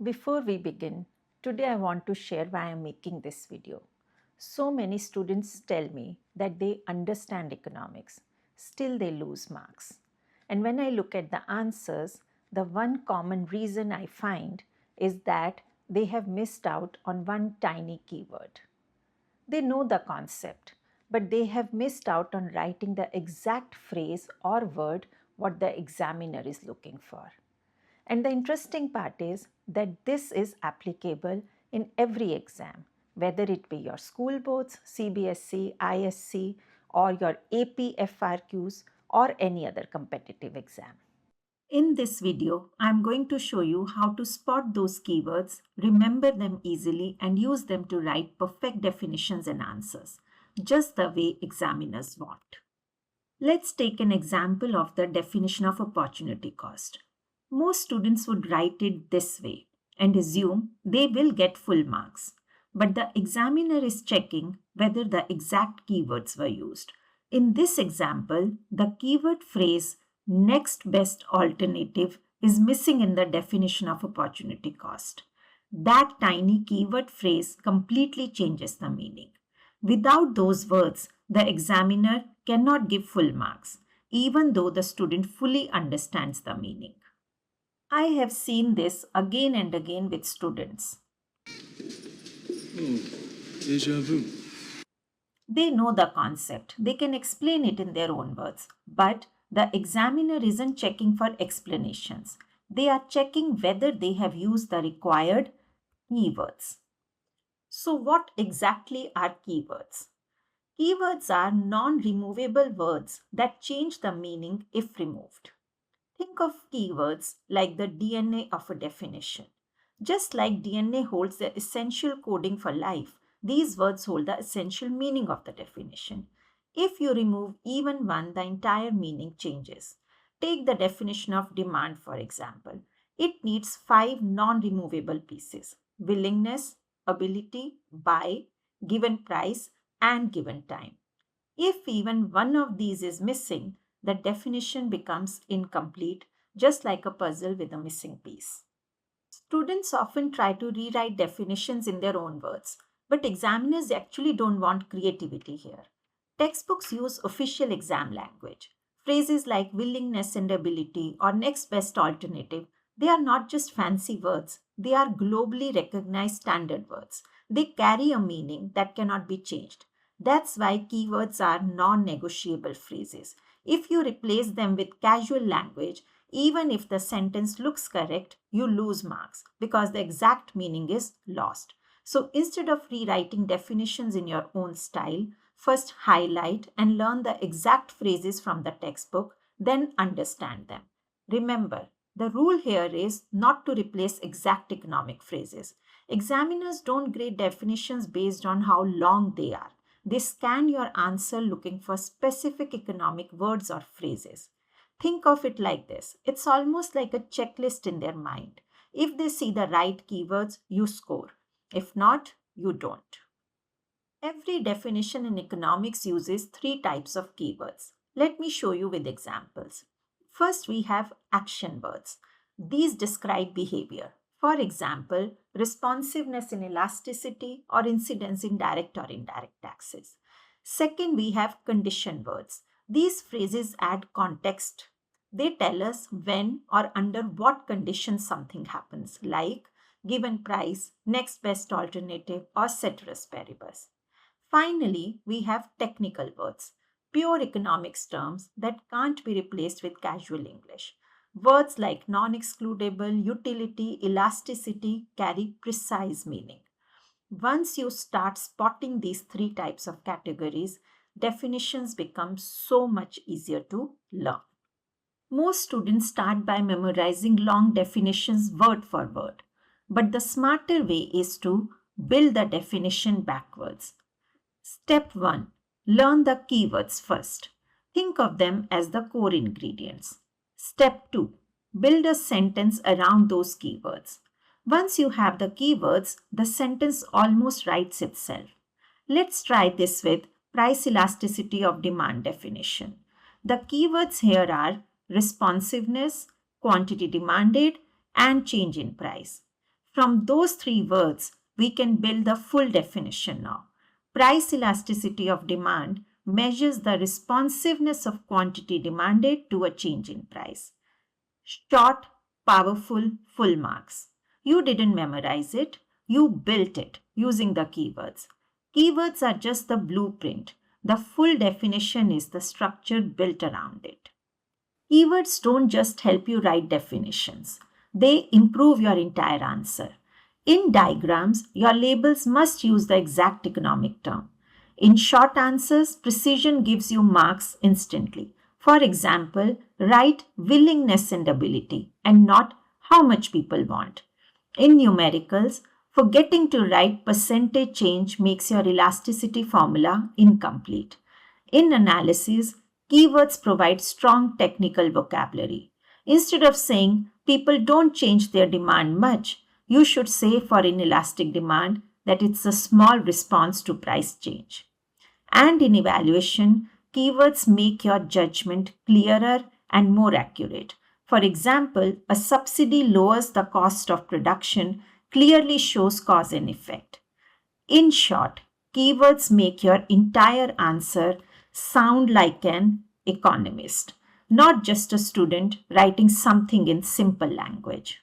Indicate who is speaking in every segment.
Speaker 1: Before we begin, today I want to share why I am making this video. So many students tell me that they understand economics, still they lose marks. And when I look at the answers, the one common reason I find is that they have missed out on one tiny keyword. They know the concept, but they have missed out on writing the exact phrase or word what the examiner is looking for. And the interesting part is that this is applicable in every exam, whether it be your school boards, CBSE, ISC, or your AP FRQs, or any other competitive exam. In this video, I am going to show you how to spot those keywords, remember them easily, and use them to write perfect definitions and answers, just the way examiners want. Let's take an example of the definition of opportunity cost. Most students would write it this way and assume they will get full marks. But the examiner is checking whether the exact keywords were used. In this example, the keyword phrase next best alternative is missing in the definition of opportunity cost. That tiny keyword phrase completely changes the meaning. Without those words, the examiner cannot give full marks, even though the student fully understands the meaning. I have seen this again and again with students.
Speaker 2: Deja vu.
Speaker 1: They know the concept, they can explain it in their own words, but the examiner isn't checking for explanations. They are checking whether they have used the required keywords. So, what exactly are keywords? Keywords are non-removable words that change the meaning if removed. Think of keywords like the DNA of a definition. Just like DNA holds the essential coding for life, these words hold the essential meaning of the definition. If you remove even one, the entire meaning changes. Take the definition of demand, for example. It needs 5 non-removable pieces: willingness, ability, buy, given price, and given time. If even one of these is missing, the definition becomes incomplete, just like a puzzle with a missing piece. Students often try to rewrite definitions in their own words, but examiners actually don't want creativity here. Textbooks use official exam language. Phrases like willingness and ability or next best alternative, they are not just fancy words, they are globally recognized standard words. They carry a meaning that cannot be changed. That's why keywords are non negotiable phrases. If you replace them with casual language, even if the sentence looks correct, you lose marks because the exact meaning is lost. So instead of rewriting definitions in your own style, first highlight and learn the exact phrases from the textbook, then understand them. Remember, the rule here is not to replace exact economic phrases. Examiners don't grade definitions based on how long they are. They scan your answer looking for specific economic words or phrases. Think of it like this. It's almost like a checklist in their mind. If they see the right keywords, you score. If not, you don't. Every definition in economics uses 3 types of keywords. Let me show you with examples. First, we have action words. These describe behavior. For example, responsiveness in elasticity or incidence in direct or indirect taxes. Second, we have condition words. These phrases add context. They tell us when or under what conditions something happens, like given price, next best alternative, or ceteris paribus. Finally, we have technical words, pure economics terms that can't be replaced with casual English. Words like non-excludable, utility, elasticity carry precise meaning. Once you start spotting these 3 types of categories, definitions become so much easier to learn. Most students start by memorizing long definitions word for word, but the smarter way is to build the definition backwards. Step 1. Learn the keywords first. Think of them as the core ingredients. Step 2. Build a sentence around those keywords. Once you have the keywords, the sentence almost writes itself. Let's try this with price elasticity of demand definition. The keywords here are responsiveness, quantity demanded, and change in price. From those three words, we can build the full definition now. Price elasticity of demand measures the responsiveness of quantity demanded to a change in price. Short, powerful, full marks. You didn't memorize it, you built it using the keywords. Keywords are just the blueprint. The full definition is the structure built around it. Keywords don't just help you write definitions, they improve your entire answer. In diagrams, your labels must use the exact economic term. In short answers, precision gives you marks instantly. For example, write willingness and ability and not how much people want. In numericals, forgetting to write percentage change makes your elasticity formula incomplete. In analysis, keywords provide strong technical vocabulary. Instead of saying people don't change their demand much, you should say for inelastic demand that it's a small response to price change. And in evaluation, keywords make your judgment clearer and more accurate. For example, a subsidy lowers the cost of production, clearly shows cause and effect. In short, keywords make your entire answer sound like an economist, not just a student writing something in simple language.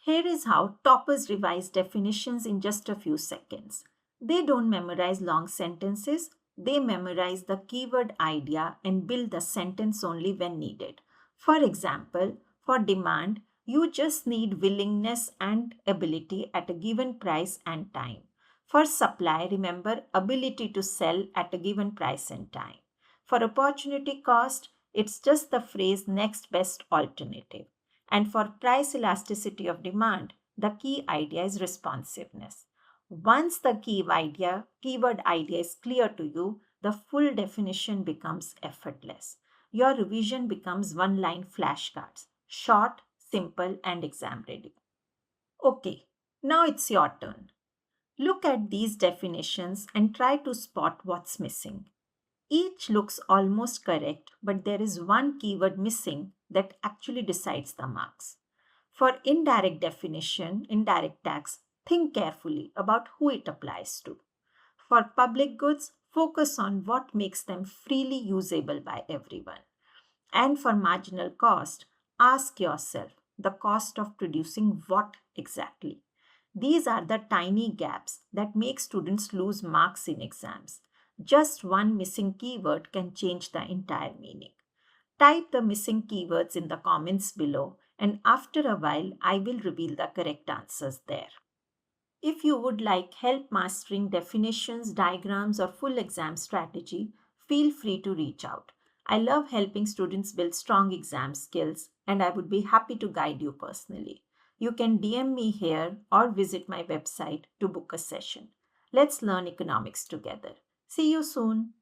Speaker 1: Here is how toppers revise definitions in just a few seconds. They don't memorize long sentences, they memorize the keyword idea and build the sentence only when needed. For example, for demand, you just need willingness and ability at a given price and time. For supply, remember ability to sell at a given price and time. For opportunity cost, it's just the phrase next best alternative. And for price elasticity of demand, the key idea is responsiveness. Once the keyword idea is clear to you, the full definition becomes effortless. Your revision becomes one-line flashcards, short, simple, and exam ready. Okay, now it's your turn. Look at these definitions and try to spot what's missing. Each looks almost correct, but there is one keyword missing that actually decides the marks. For indirect tax, think carefully about who it applies to. For public goods, focus on what makes them freely usable by everyone. And for marginal cost, ask yourself the cost of producing what exactly. These are the tiny gaps that make students lose marks in exams. Just one missing keyword can change the entire meaning. Type the missing keywords in the comments below, and after a while, I will reveal the correct answers there. If you would like help mastering definitions, diagrams, or full exam strategy, feel free to reach out. I love helping students build strong exam skills, and I would be happy to guide you personally. You can DM me here or visit my website to book a session. Let's learn economics together. See you soon.